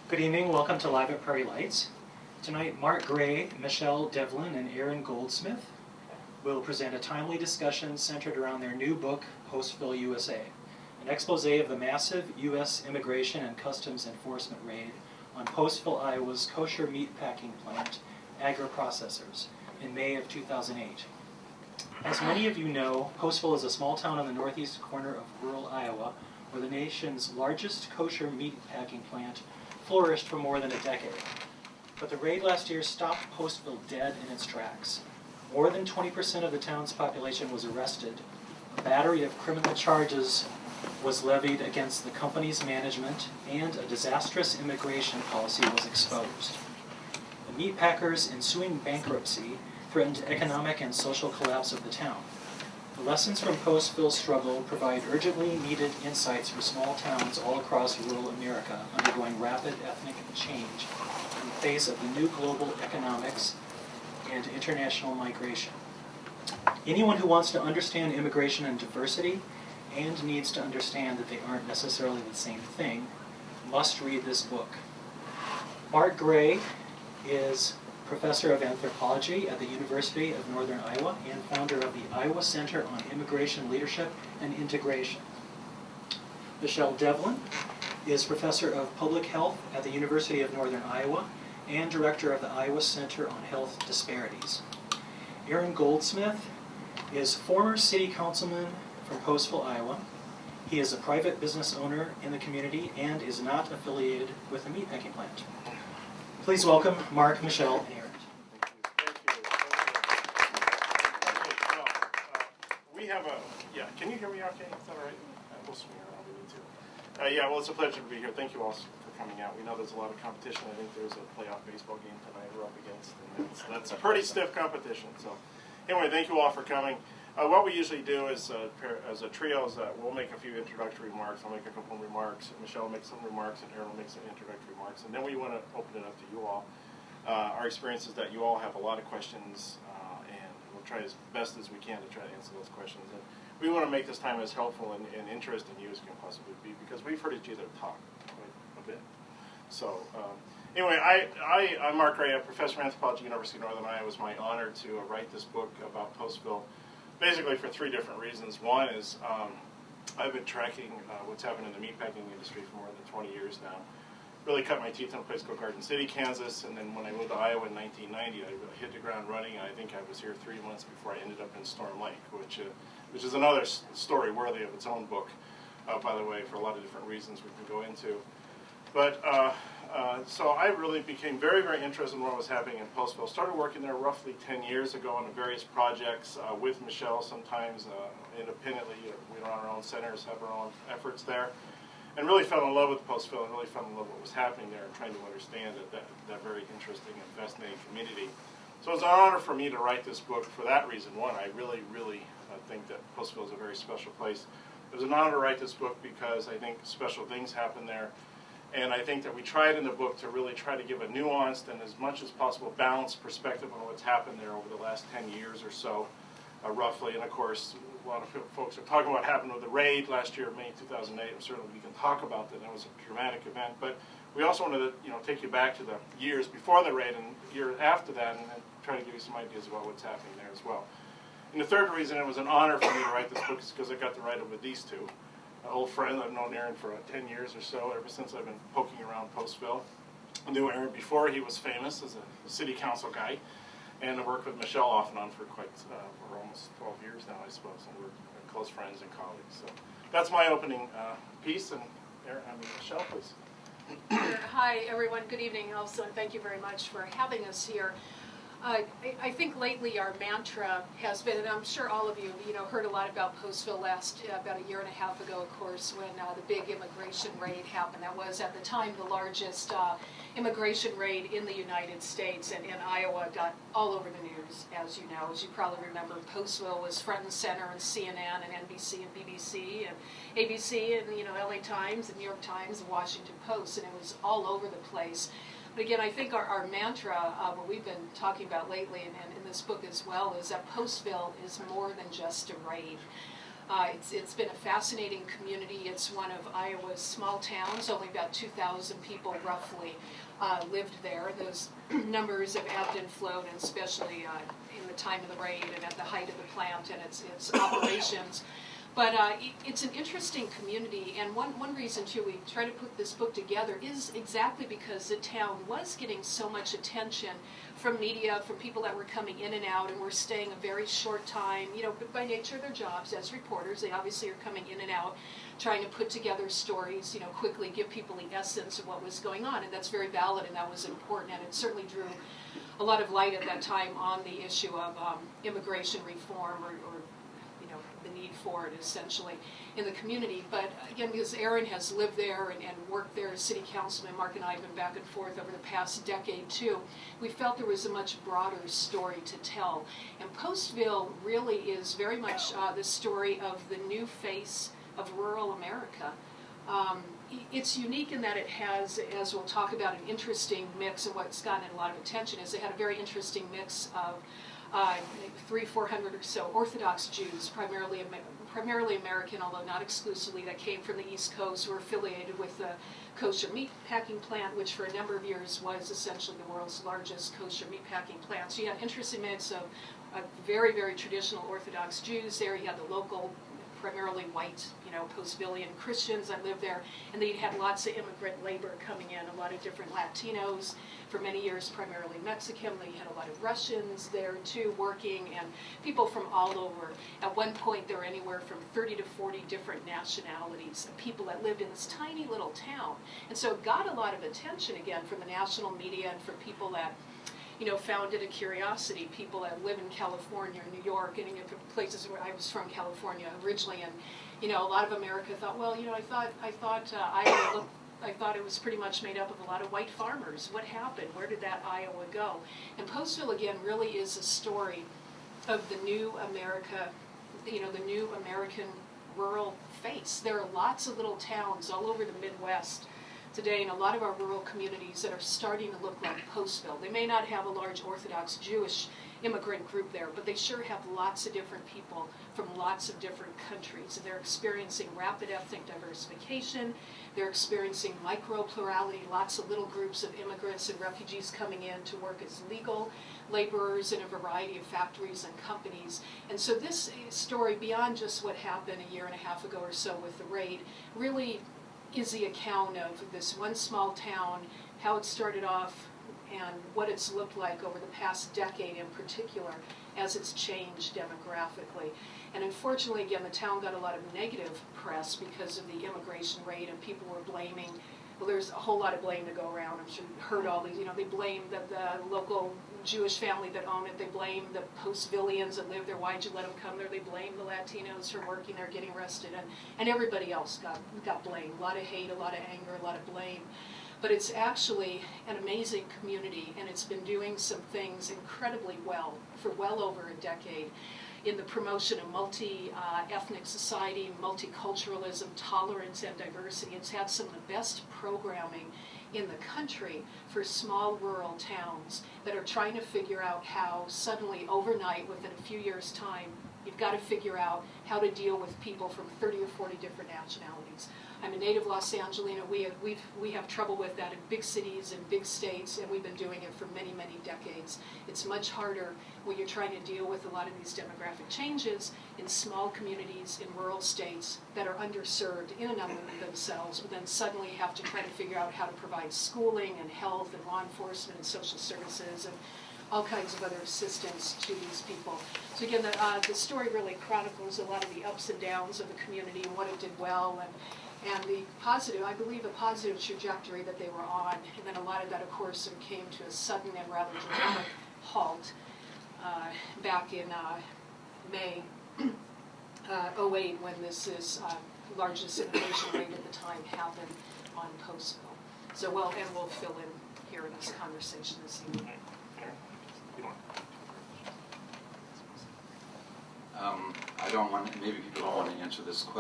Good evening, welcome to Live at Prairie Lights. Tonight, Mark Gray, Michele, Devlin, and Aaron Goldsmith will present a timely discussion centered around their new book, Postville USA, an expose of the massive U.S. immigration and customs enforcement raid on Postville, Iowa's kosher meat packing plant, agri-processors, in May of 2008. As many of you know, Postville is a small town on the northeast corner of rural Iowa, where the nation's largest kosher meat packing plant flourished for more than a decade. But the raid last year stopped Postville dead in its tracks. More than 20% of the town's population was arrested. A battery of criminal charges was levied against the company's management, and a disastrous immigration policy was exposed. The meat packers' ensuing bankruptcy threatened economic and social collapse of the town. The lessons from Postville's struggle provide urgently needed insights for small towns all across rural America undergoing rapid ethnic change in the face of the new global economics and international migration. Anyone who wants to understand immigration and diversity and needs to understand that they aren't necessarily the same thing must read this book. Mark Gray is Professor of Anthropology at the University of Northern Iowa and founder of the Iowa Center on Immigration Leadership and Integration. Michele Devlin is Professor of Public Health at the University of Northern Iowa and Director of the Iowa Center on Health Disparities. Aaron Goldsmith is former City Councilman from Postville, Iowa. He is a private business owner in the community and is not affiliated with the meatpacking plant. Please welcome Mark, Michele, and Aaron. Can you hear me okay? Is that all right? We'll swing around if we need to. Well, it's a pleasure to be here. Thank you all for coming out. We know there's a lot of competition. I think there's a playoff baseball game tonight we're up against, and that's a pretty stiff competition. So anyway, thank you all for coming. What we usually do is, as a trio, is we'll make a few introductory remarks. I'll make a couple of remarks. Michele will make some remarks, and Aaron will make some introductory remarks. And then we want to open it up to you all. Our experience is that you all have a lot of questions, and we'll try as best as we can to try to answer those questions. And we want to make this time as helpful and interesting to you as can possibly be, because we've heard each other talk quite a bit. So anyway, I'm Mark Gray, a professor of anthropology at the University of Northern Iowa. It was my honor to write this book about Postville, basically for three different reasons. One is I've been tracking what's happened in the meatpacking industry for more than 20 years now. Really cut my teeth in a place called Garden City, Kansas, and then when I moved to Iowa in 1990, I really hit the ground running. I think I was here 3 months before I ended up in Storm Lake, which is another story worthy of its own book, by the way, for a lot of different reasons we can go into. But so I really became very, very interested in what was happening in Postville. Started working there roughly 10 years ago on various projects with Michele, sometimes independently. We run our own centers, have our own efforts there, and really fell in love with Postville and really fell in love with what was happening there and trying to understand that very interesting and fascinating community. So it's an honor for me to write this book for that reason. One, I really, really think that Postville is a very special place. It was an honor to write this book because I think special things happen there. And I think that we tried in the book to really try to give a nuanced and as much as possible balanced perspective on what's happened there over the last 10 years or so, roughly. And of course, a lot of folks are talking about what happened with the raid last year, May 2008. And certainly we can talk about that. It was a dramatic event. But we also wanted to take you back to the years before the raid and the year after that and try to give you some ideas about what's happening there as well. And the third reason it was an honor for me to write this book is because I got to write it with these two. An old friend. I've known Aaron for 10 years or so, ever since I've been poking around Postville. I knew Aaron before he was famous as a city council guy, and I worked with Michele off and on for for almost 12 years now, I suppose, and we're close friends and colleagues. So that's my opening piece, and Michele, please. Hi, everyone. Good evening also, and thank you very much for having us here. I think lately our mantra has been, and I'm sure all of you, heard a lot about Postville about a year and a half ago, of course, when the big immigration raid happened. That was, at the time, the largest immigration raid in the United States, and Iowa got all over the news, as you know. As you probably remember, Postville was front and center on CNN and NBC and BBC and ABC and, LA Times and New York Times and Washington Post, and it was all over the place. But again, I think our mantra, what we've been talking about lately, and in this book as well, is that Postville is more than just a raid. It's been a fascinating community. It's one of Iowa's small towns. Only about 2,000 people roughly lived there. Those numbers have ebbed and flowed, and especially in the time of the raid and at the height of the plant and its operations. But it's an interesting community, and one reason, too, we try to put this book together is exactly because the town was getting so much attention from media, from people that were coming in and out, and were staying a very short time, you know, by nature of their jobs as reporters. They obviously are coming in and out, trying to put together stories, you know, quickly give people the essence of what was going on, and that's very valid, and that was important, and it certainly drew a lot of light at that time on the issue of immigration reform or the need for it, essentially, in the community. But again, because Aaron has lived there and worked there as city councilman, Mark and I have been back and forth over the past decade too, we felt there was a much broader story to tell. And Postville really is very much the story of the new face of rural America. It's unique in that it has, as we'll talk about, an interesting mix, and what's gotten a lot of attention is it had a very interesting mix of 300-400 or so Orthodox Jews, primarily American, although not exclusively, that came from the East Coast, who were affiliated with the kosher meat packing plant, which for a number of years was essentially the world's largest kosher meat packing plant. So you had an interesting mix of very, very traditional Orthodox Jews there. You had the local, primarily white, Postvillian Christians that lived there, and then you had lots of immigrant labor coming in, a lot of different Latinos, for many years primarily Mexican. They had a lot of Russians there too working, and people from all over. At one point there were anywhere from 30 to 40 different nationalities of people that lived in this tiny little town, and so it got a lot of attention again from the national media and from people that found it a curiosity, people that live in California or New York and in places where I was from, California originally, and a lot of America thought, well, I thought Iowa I thought it was pretty much made up of a lot of white farmers. What happened? Where did that Iowa go? And Postville, again, really is a story of the new America, the new American rural face. There are lots of little towns all over the Midwest today, and a lot of our rural communities that are starting to look like Postville. They may not have a large Orthodox Jewish immigrant group there, but they sure have lots of different people from lots of different countries. And they're experiencing rapid ethnic diversification. They're experiencing micro-plurality, lots of little groups of immigrants and refugees coming in to work as legal laborers in a variety of factories and companies. And so this story, beyond just what happened a year and a half ago or so with the raid, really is the account of this one small town, how it started off, and what it's looked like over the past decade in particular as it's changed demographically. And unfortunately, again, the town got a lot of negative press because of the immigration rate, and people were blaming, well, there's a whole lot of blame to go around. I'm sure you've heard all these, they blame the local Jewish family that owned it. They blame the Postvillians that live there. Why'd you let them come there? They blame the Latinos for working there, getting arrested, and everybody else got blamed. A lot of hate, a lot of anger, a lot of blame. But it's actually an amazing community, and it's been doing some things incredibly well for well over a decade in the promotion of multi-ethnic society, multiculturalism, tolerance, and diversity. It's had some of the best programming in the country for small rural towns that are trying to figure out how suddenly, overnight, within a few years' time, you've got to figure out how to deal with people from 30 or 40 different nationalities. I'm a native Los Angelino. We have trouble with that in big cities and big states, and we've been doing it for many, many decades. It's much harder when you're trying to deal with a lot of these demographic changes in small communities in rural states that are underserved in and of themselves, but then suddenly have to try to figure out how to provide schooling and health and law enforcement and social services and all kinds of other assistance to these people. So again, the story really chronicles a lot of the ups and downs of the community and what it did well, and the positive, I believe, a positive trajectory that they were on. And then a lot of that, of course, came to a sudden and rather dramatic halt back in May 2008, when this largest immigration rate at the time happened on Postville. So we'll fill in here in this conversation this evening. You don't. I don't want, maybe people don't want to answer this question.